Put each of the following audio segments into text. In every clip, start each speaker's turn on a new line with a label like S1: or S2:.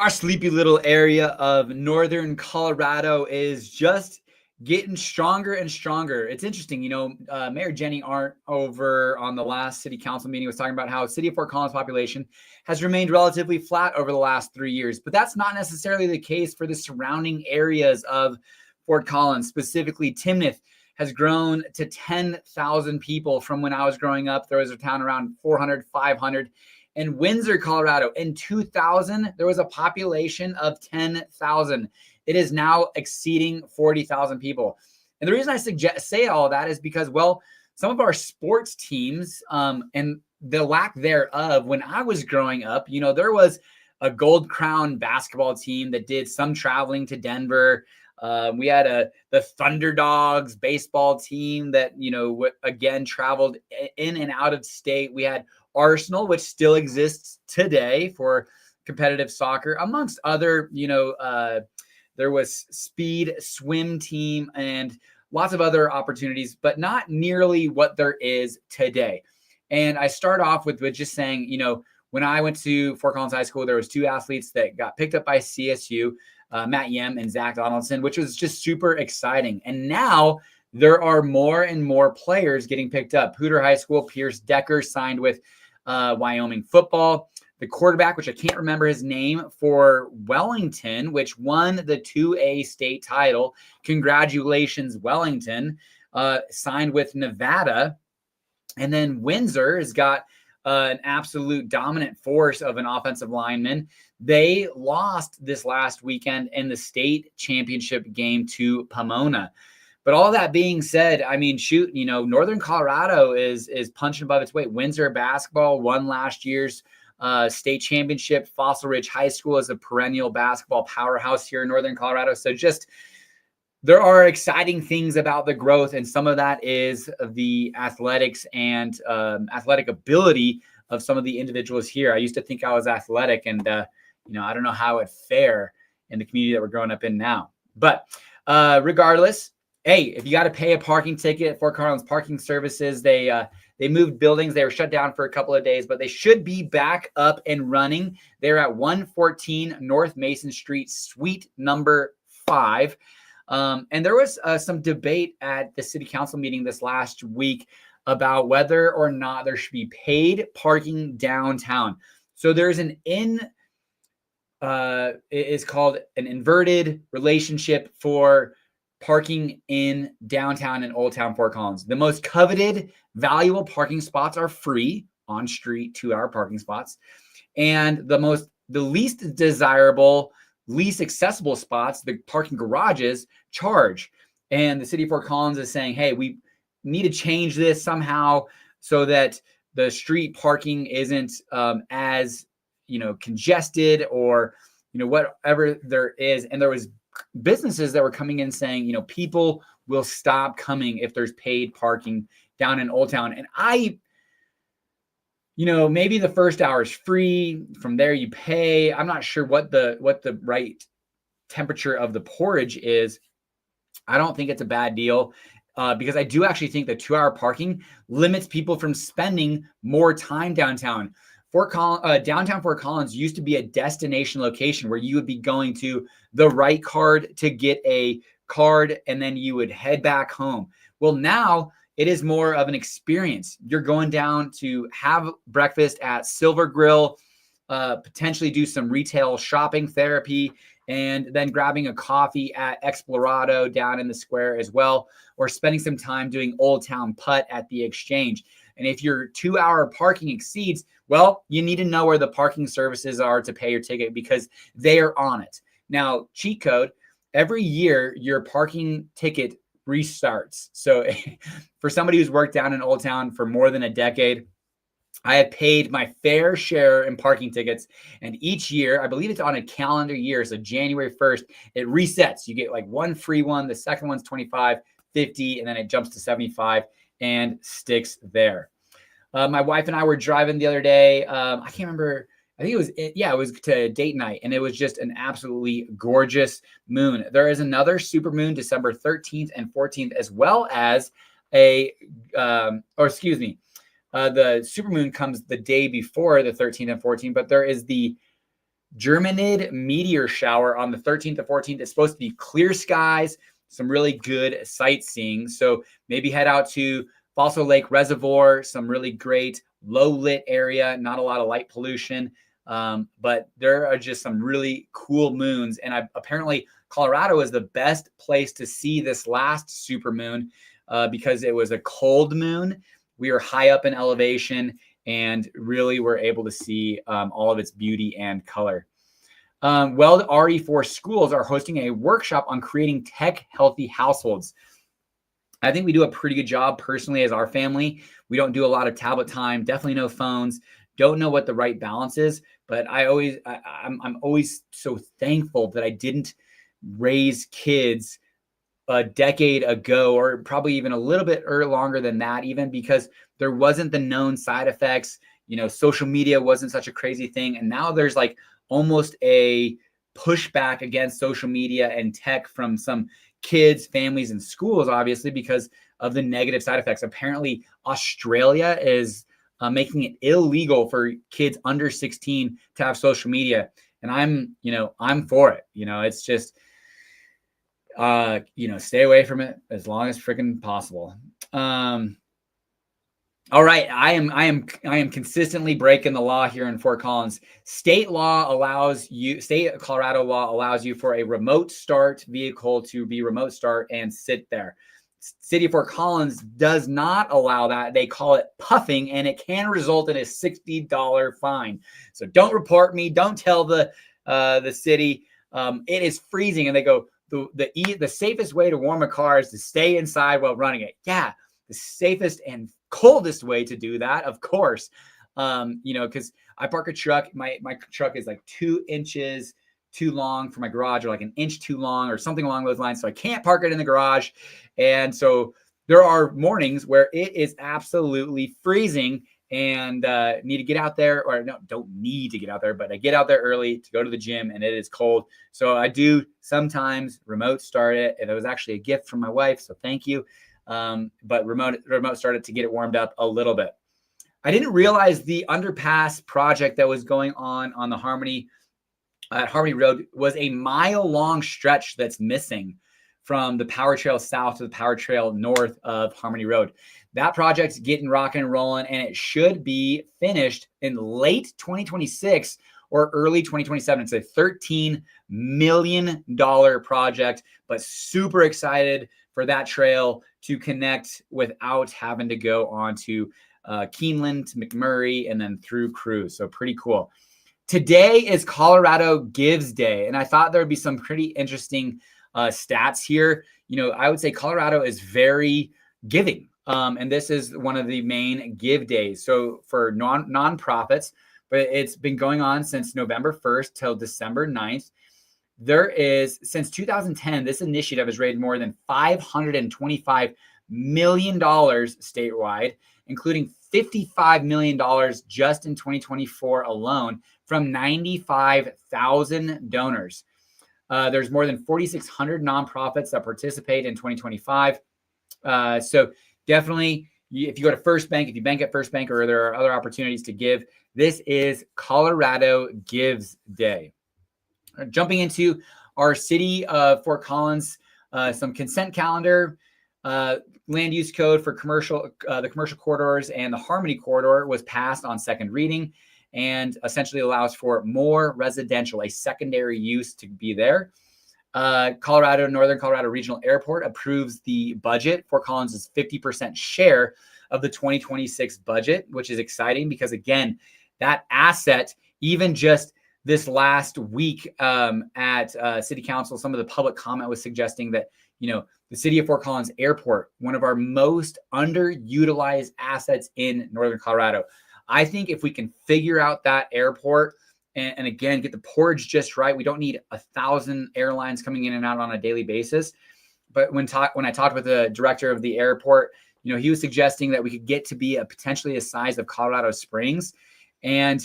S1: Our sleepy little area of northern Colorado is just getting stronger and stronger. It's interesting, Mayor Jenny Arndt over on the last city council meeting was talking about how city of Fort Collins population has remained relatively flat over the last 3 years, but that's not necessarily the case for the surrounding areas of Fort Collins. Specifically, Timnath has grown to 10,000 people from when I was growing up. There was a town around 400, 500. In Windsor, Colorado, in 2000, there was a population of 10,000. It is now exceeding 40,000 people. And the reason I say all of that is because, well, some of our sports teams and the lack thereof, when I was growing up, there was a Gold Crown basketball team that did some traveling to Denver. We had the Thunder Dogs baseball team that, again, traveled in and out of state. We had Arsenal, which still exists today for competitive soccer, amongst other, there was speed swim team and lots of other opportunities, but not nearly what there is today. And I start off with just saying, when I went to Fort Collins High School, there was 2 athletes that got picked up by CSU, Matt Yem and Zach Donaldson, which was just super exciting. And now there are more and more players getting picked up. Poudre High School, Pierce Decker signed with Wyoming football. The quarterback, which I can't remember his name, for Wellington, which won the 2A state title. Congratulations, Wellington, signed with Nevada. And then Windsor has got an absolute dominant force of an offensive lineman. They lost this last weekend in the state championship game to Pomona. But all that being said, I mean, shoot, Northern Colorado is punching above its weight. Windsor basketball won last year's state championship. Fossil Ridge High School is a perennial basketball powerhouse here in Northern Colorado. So just there are exciting things about the growth, and some of that is the athletics and athletic ability of some of the individuals here. I used to think I was athletic, and I don't know how it fare in the community that we're growing up in now. But regardless, hey, if you got to pay a parking ticket, Fort Collins Parking Services, they moved buildings. They were shut down for a couple of days, but they should be back up and running. They're at 114 North Mason Street, suite number 5. And there was some debate at the city council meeting this last week about whether or not there should be paid parking downtown. So there's it is called an inverted relationship for parking in downtown and Old Town Fort Collins. The most coveted, valuable parking spots are free on street 2-hour parking spots. And the least desirable, least accessible spots, the parking garages, charge. And the city of Fort Collins is saying, hey, we need to change this somehow so that the street parking isn't as, congested or, whatever there is. And there was businesses that were coming in saying, people will stop coming if there's paid parking down in Old Town. And maybe the first hour is free. From there you pay. I'm not sure what the right temperature of the porridge is. I don't think it's a bad deal because I do actually think that 2-hour parking limits people from spending more time downtown. Downtown Fort Collins used to be a destination location where you would be going to the right card to get a card, and then you would head back home. Well, now it is more of an experience. You're going down to have breakfast at Silver Grill, potentially do some retail shopping therapy, and then grabbing a coffee at Explorado down in the square as well, or spending some time doing Old Town Putt at the Exchange. And if your 2-hour parking exceeds, well, you need to know where the parking services are to pay your ticket because they are on it. Now, cheat code, every year your parking ticket restarts. So for somebody who's worked down in Old Town for more than a decade, I have paid my fair share in parking tickets. And each year, I believe it's on a calendar year. So January 1st, it resets. You get like one free one. The second one's 25, 50, and then it jumps to 75 and sticks there. My wife and I were driving the other day. I can't remember. I think it was to date night, and it was just an absolutely gorgeous moon. There is another supermoon December 13th and 14th, as well as the supermoon comes the day before the 13th and 14th, but there is the Geminid Meteor Shower on the 13th to 14th. It's supposed to be clear skies, some really good sightseeing. So maybe head out to Fossil Lake Reservoir, some really great low lit area, not a lot of light pollution. But there are just some really cool moons. And apparently Colorado is the best place to see this last supermoon because it was a cold moon. We were high up in elevation and really were able to see all of its beauty and color. Weld RE-4 schools are hosting a workshop on creating tech-healthy households. I think we do a pretty good job personally as our family. We don't do a lot of tablet time, definitely no phones, don't know what the right balance is. But I'm always so thankful that I didn't raise kids a decade ago, or probably even a little bit longer than that, even because there wasn't the known side effects. Social media wasn't such a crazy thing. And now there's like almost a pushback against social media and tech from some kids, families, and schools, obviously, because of the negative side effects. Apparently, Australia is making it illegal for kids under 16 to have social media. And I'm for it. It's just, stay away from it as long as freaking possible. All right. I am consistently breaking the law here in Fort Collins. State of Colorado law allows you for a remote start vehicle to be remote start and sit there. City of Fort Collins does not allow that. They call it puffing, and it can result in a $60 fine. So don't report me. Don't tell the city. It is freezing, and they go, the safest way to warm a car is to stay inside while running it. Yeah, the safest and coldest way to do that, of course. Because I park a truck. My truck is like 2 inches too long for my garage, or like an inch too long, or something along those lines. So I can't park it in the garage. And so there are mornings where it is absolutely freezing and need to get out there, or no, don't need to get out there, but I get out there early to go to the gym and it is cold. So I do sometimes remote start it. And it was actually a gift from my wife, so thank you. But remote start it to get it warmed up a little bit. I didn't realize the underpass project that was going on the Harmony Road was a mile-long stretch that's missing from the power trail south to the power trail north of Harmony Road. That project's getting rocking and rolling, and it should be finished in late 2026 or early 2027. It's a $13 million project, but super excited for that trail to connect without having to go on to Keeneland to McMurray and then through Cruz. So pretty cool. Today is Colorado Gives Day, and I thought there would be some pretty interesting stats here. I would say Colorado is very giving, and this is one of the main give days. So for nonprofits, but it's been going on since November 1st till December 9th. There is, since 2010, this initiative has raised more than $525 million statewide, including $55 million just in 2024 alone from 95,000 donors. There's more than 4,600 nonprofits that participate in 2025. So definitely, if you go to First Bank, if you bank at First Bank, or there are other opportunities to give, this is Colorado Gives Day. Jumping into our city of Fort Collins, some consent calendar, land use code for the commercial corridors and the Harmony corridor was passed on second reading, and essentially allows for more residential, a secondary use to be there. Northern Colorado Regional Airport approves the budget. Fort Collins' 50% share of the 2026 budget, which is exciting because, again, that asset, even just this last week at City Council, some of the public comment was suggesting that, the city of Fort Collins Airport, one of our most underutilized assets in Northern Colorado. I think if we can figure out that airport and again, get the porridge just right, we don't need 1,000 airlines coming in and out on a daily basis. But when I talked with the director of the airport, he was suggesting that we could get to be potentially the size of Colorado Springs. And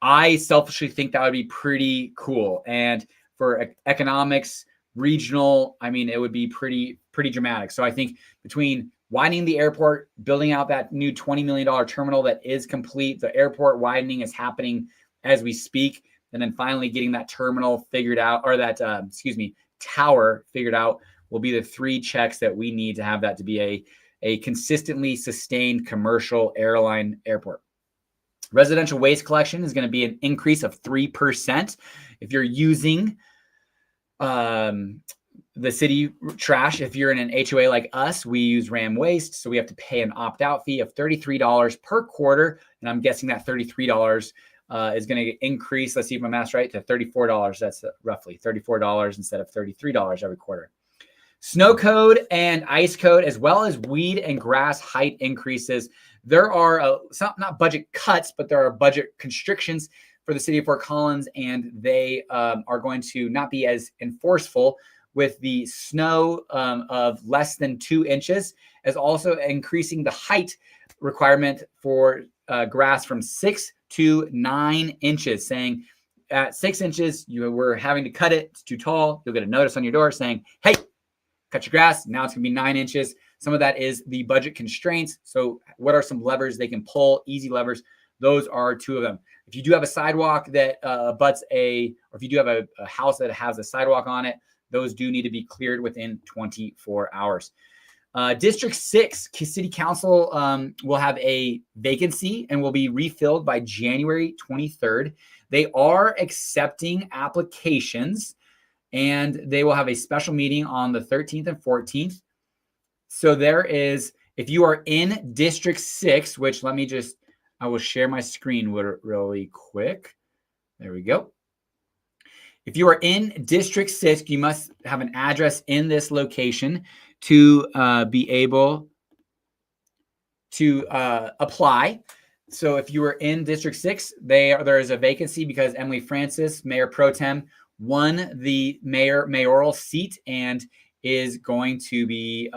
S1: I selfishly think that would be pretty cool. And for economics, regional, it would be pretty dramatic. So I think between widening the airport, building out that new $20 million terminal that is complete, the airport widening is happening as we speak. And then finally getting that terminal figured out, or that, tower figured out, will be the 3 checks that we need to have that to be a consistently sustained commercial airline airport. Residential waste collection is going to be an increase of 3%. If you're using the city trash, if you're in an HOA like us, we use RAM Waste, so we have to pay an opt-out fee of $33 per quarter, and I'm guessing that $33 is going to increase, let's see if my math's right, to $34. That's roughly $34 instead of $33 every quarter. Snow code and ice code, as well as weed and grass height increases. There are not budget cuts, but there are budget constrictions for the city of Fort Collins, and they are going to not be as enforceful with the snow of less than 2 inches, as also increasing the height requirement for grass from 6 to 9 inches, saying at 6 inches, you were having to cut it. It's too tall. You'll get a notice on your door saying, hey, cut your grass. Now it's going to be 9 inches. Some of that is the budget constraints. So what are some levers they can pull? Easy levers. Those are 2 of them. If you do have a sidewalk that butts or if you do have a house that has a sidewalk on it, those do need to be cleared within 24 hours. District 6 City Council will have a vacancy and will be refilled by January 23rd. They are accepting applications, and they will have a special meeting on the 13th and 14th. So there is, if you are in District 6, which I will share my screen really quick. There we go. If you are in District 6, you must have an address in this location to be able to apply. So if you are in District 6, there is a vacancy because Emily Francis, Mayor Pro Tem, won the mayoral seat and is going to be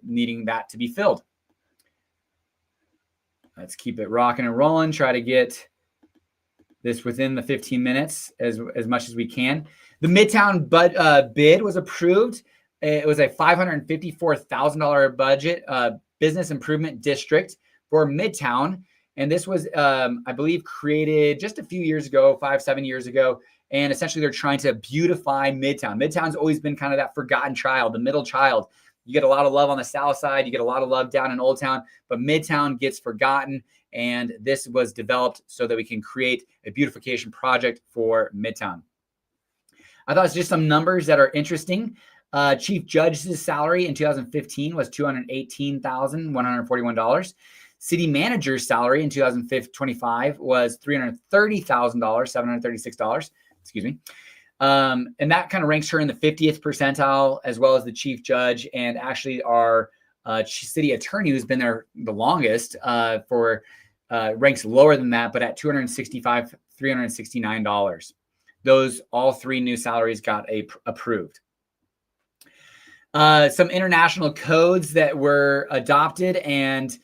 S1: needing that to be filled. Let's keep it rocking and rolling. Try to get this within the 15 minutes as much as we can. The Midtown bid was approved. It was a $554,000 budget business improvement district for Midtown. And this was, I believe, created just a few years ago, 5-7 years ago. And essentially they're trying to beautify Midtown. Midtown's always been kind of that forgotten child, the middle child. You get a lot of love on the south side. You get a lot of love down in Old Town, but Midtown gets forgotten. And this was developed so that we can create a beautification project for Midtown. I thought it's just some numbers that are interesting. Chief Judge's salary in 2015 was $218,141. City manager's salary in 2025 was $330,736. Excuse me. And that kind of ranks her in the 50th percentile, as well as the chief judge, and actually our city attorney, who's been there the longest, ranks lower than that, but at $369. Those all 3 new salaries got approved. Some international codes that were adopted and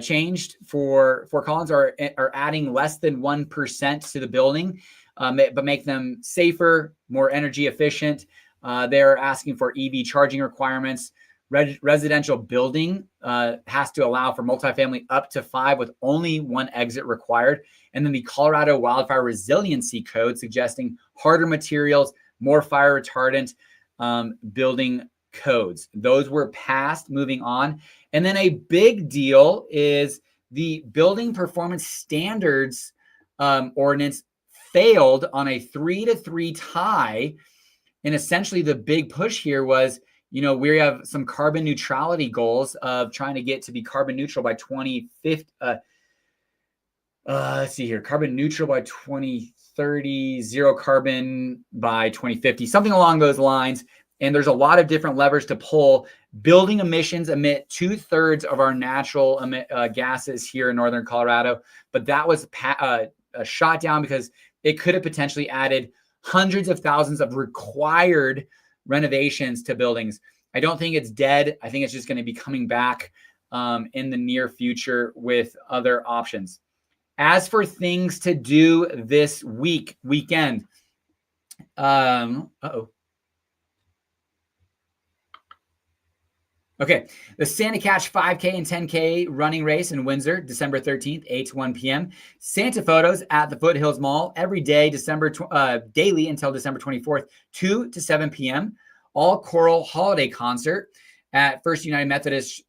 S1: changed for Collins are adding less than 1% to the building, but make them safer, more energy efficient. They're asking for EV charging requirements. Residential building has to allow for multifamily up to 5 with only 1 exit required. And then the Colorado Wildfire Resiliency Code suggesting harder materials, more fire retardant building codes. Those were passed. Moving on. And then a big deal is the building performance standards ordinance failed on a 3-3 tie. And essentially the big push here was, we have some carbon neutrality goals of trying to get to be carbon neutral by 2050. Let's see here, carbon neutral by 2030, zero carbon by 2050, something along those lines. And there's a lot of different levers to pull. Building emissions emit 2/3 of our natural gases here in Northern Colorado, but that was shot down because it could have potentially added hundreds of thousands of required renovations to buildings. I don't think it's dead. I think it's just going to be coming back in the near future with other options. As for things to do this weekend, Okay, the Santa Catch 5K and 10K running race in Windsor, December 13th, 8 to 1 p.m. Santa photos at the Foothills Mall every day, daily until December 24th, 2 to 7 p.m. All choral holiday concert at First United Methodist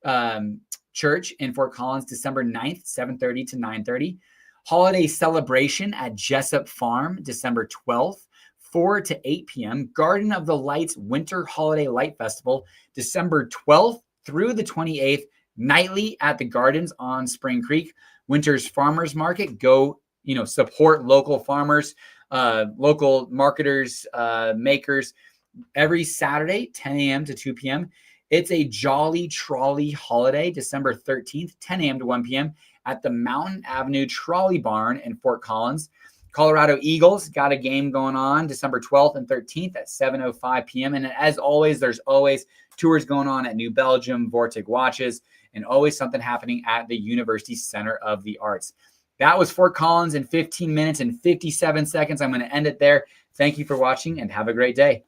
S1: Church in Fort Collins, December 9th, 7:30 to 9:30. Holiday celebration at Jessup Farm, December 12th. 4 to 8 p.m. Garden of the Lights Winter Holiday Light Festival, December 12th through the 28th, nightly at the Gardens on Spring Creek. Winter's Farmers Market. Go, support local farmers, local marketers, makers. Every Saturday, 10 a.m. to 2 p.m. It's a Jolly Trolley holiday, December 13th, 10 a.m. to 1 p.m. at the Mountain Avenue Trolley Barn in Fort Collins. Colorado Eagles got a game going on December 12th and 13th at 7:05 p.m. And as always, there's always tours going on at New Belgium, Vortic Watches, and always something happening at the University Center of the Arts. That was Fort Collins in 15 minutes and 57 seconds. I'm going to end it there. Thank you for watching and have a great day.